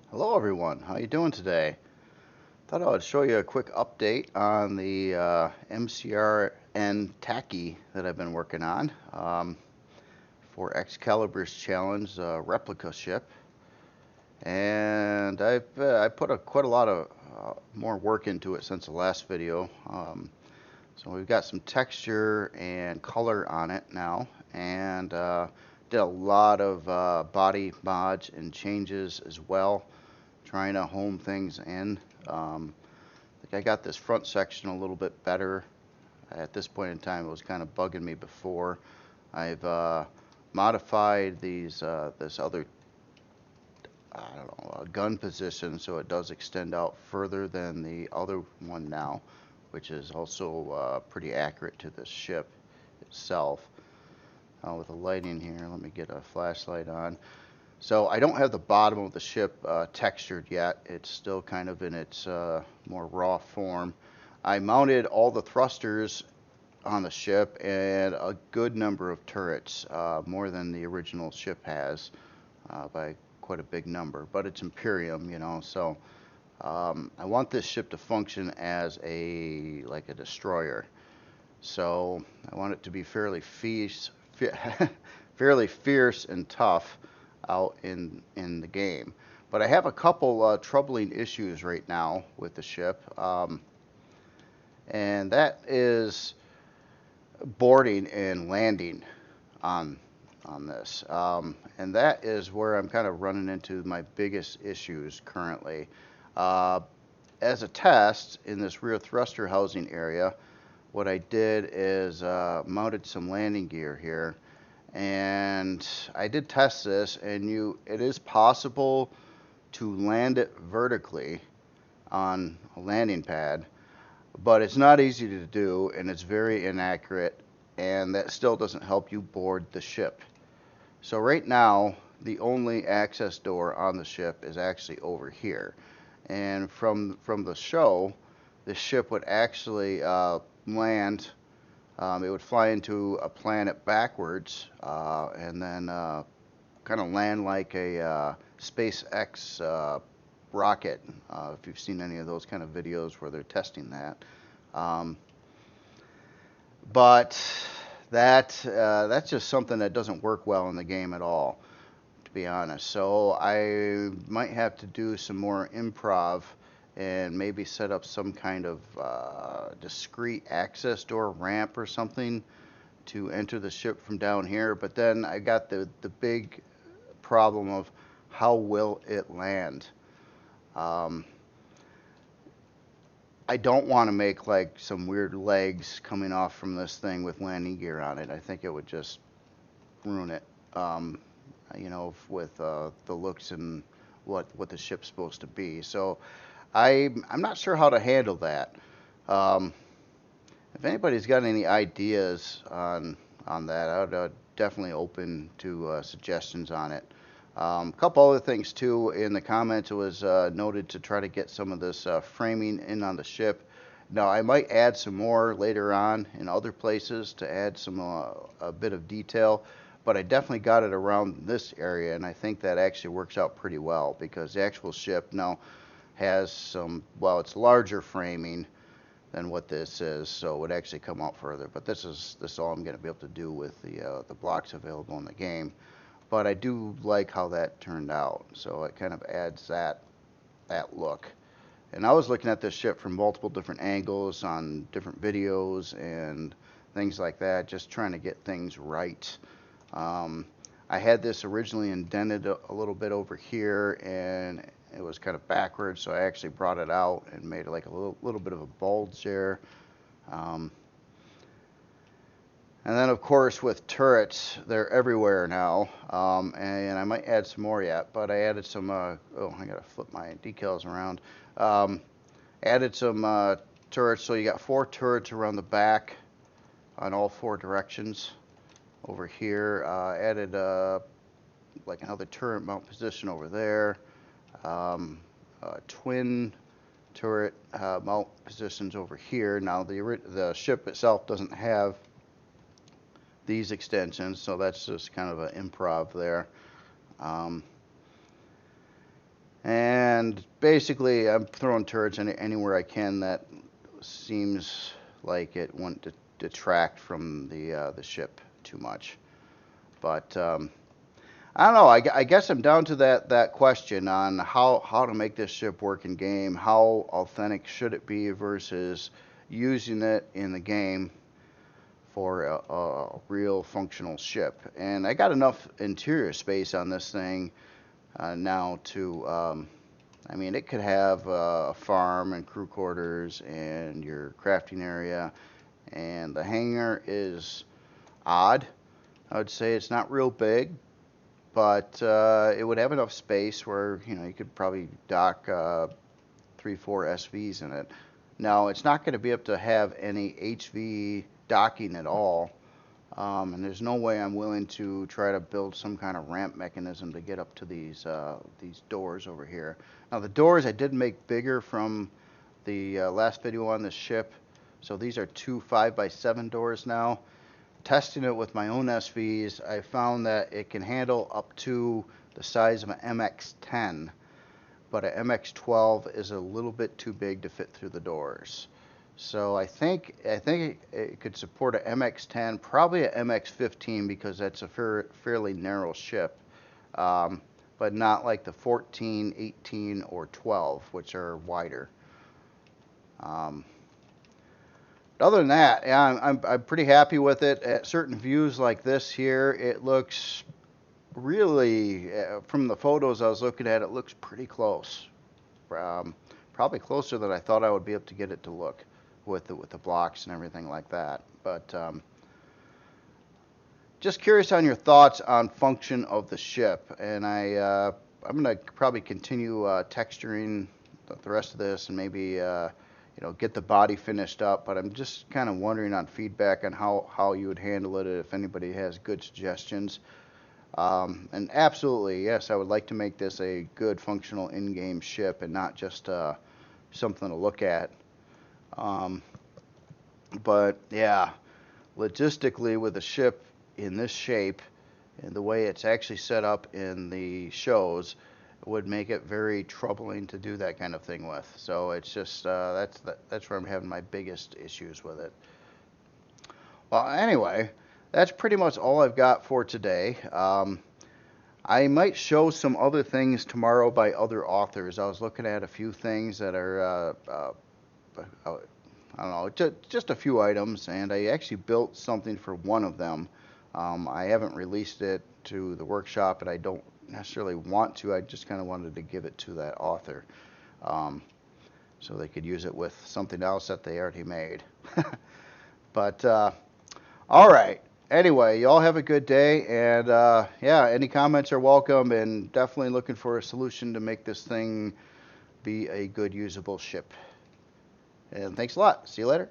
Hello everyone, how you doing today? Thought I would show you a quick update on the MCRN Tachi that I've been working on for Excalibur's challenge replica ship, and I put quite a lot of more work into it since the last video. So we've got some texture and color on it now, and did a lot of body mods and changes as well, trying to home things in. I think I got this front section a little bit better. At this point in time, it was kind of bugging me before. I've modified this other, I don't know, gun position so it does extend out further than the other one now, which is also pretty accurate to the ship itself. With the lighting here, let me get a flashlight on. So I don't have the bottom of the ship textured yet. It's still kind of in its more raw form. I mounted all the thrusters on the ship and a good number of turrets, more than the original ship has by quite a big number. But it's Empyrion, you know, so I want this ship to function as like a destroyer. So I want it to be fairly fairly fierce and tough out in the game. But I have a couple troubling issues right now with the ship, and that is boarding and landing on this. And that is where I'm kind of running into my biggest issues currently. Uh, as a test in this rear thruster housing area, what I did is mounted some landing gear here, and I did test this, and it is possible to land it vertically on a landing pad, but it's not easy to do, and it's very inaccurate, and that still doesn't help you board the ship. So right now, the only access door on the ship is actually over here, and from the show, the ship would actually land. It would fly into a planet backwards, and then kind of land like a SpaceX rocket, if you've seen any of those kind of videos where they're testing that. Um, but that's just something that doesn't work well in the game at all, to be honest. So I might have to do some more improv and maybe set up some kind of discrete access door ramp or something to enter the ship from down here. But then I got the big problem of how will it land. Um, I don't want to make like some weird legs coming off from this thing with landing gear on it. I think it would just ruin it, you know, with the looks and what the ship's supposed to be. So I'm not sure how to handle that. Um, if anybody's got any ideas on that, I would definitely open to suggestions on it. A couple other things too in the comments. It was noted to try to get some of this framing in on the ship. Now I might add some more later on in other places to add some a bit of detail, but I definitely got it around this area, and I think that actually works out pretty well because the actual ship now has some, well, it's larger framing than what this is, so it would actually come out further. But this is all I'm going to be able to do with the blocks available in the game. But I do like how that turned out, so it kind of adds that look. And I was looking at this ship from multiple different angles on different videos and things like that, just trying to get things right. Um, I had this originally indented a little bit over here, and it was kind of backwards, so I actually brought it out and made like a little bit of a bulge there. Um, and then, of course, with turrets, they're everywhere now, and I might add some more yet, but I added some, oh, I gotta flip my decals around. Added some turrets, so you got 4 turrets around the back on all 4 directions. Over here, added like another turret mount position over there. Twin turret mount positions over here. Now the ship itself doesn't have these extensions, so that's just kind of an improv there. And And basically, I'm throwing turrets anywhere I can that seems like it won't detract from the ship too much. But I don't know. I guess I'm down to that question on how to make this ship work in game. How authentic should it be versus using it in the game for a real functional ship. And I got enough interior space on this thing now to, I mean, it could have a farm and crew quarters and your crafting area. And the hangar is odd. I would say it's not real big, but it would have enough space where, you know, you could probably dock 3-4 SVs in it. Now, it's not going to be able to have any HV docking at all, and there's no way I'm willing to try to build some kind of ramp mechanism to get up to these doors over here. Now, the doors I did make bigger from the last video on this ship, so these are 2 5x7 doors now. Testing it with my own SVs, I found that it can handle up to the size of an MX-10, but an MX-12 is a little bit too big to fit through the doors. So I think it could support a MX-10, probably a MX-15 because that's a fairly narrow ship, but not like the 14, 18, or 12, which are wider. Other than that, yeah, I'm pretty happy with it. At certain views like this here, it looks really, from the photos I was looking at, it looks pretty close. Probably closer than I thought I would be able to get it to look with the blocks and everything like that. But just curious on your thoughts on function of the ship. And I'm going to probably continue texturing the rest of this and maybe you know, get the body finished up, but I'm just kind of wondering on feedback on how you would handle it, if anybody has good suggestions. And absolutely, yes, I would like to make this a good functional in-game ship and not just something to look at. But yeah, logistically with a ship in this shape and the way it's actually set up in the shows, would make it very troubling to do that kind of thing with. So it's just that's where I'm having my biggest issues with it. Well, anyway, that's pretty much all I've got for today. I might show some other things tomorrow by other authors. I was looking at a few things that are I don't know, just a few items, and I actually built something for one of them. I haven't released it to the workshop, and I don't necessarily want to. I just kind of wanted to give it to that author so they could use it with something else that they already made. But all right, anyway, y'all have a good day, and yeah, any comments are welcome, and definitely looking for a solution to make this thing be a good usable ship. And thanks a lot. See you later.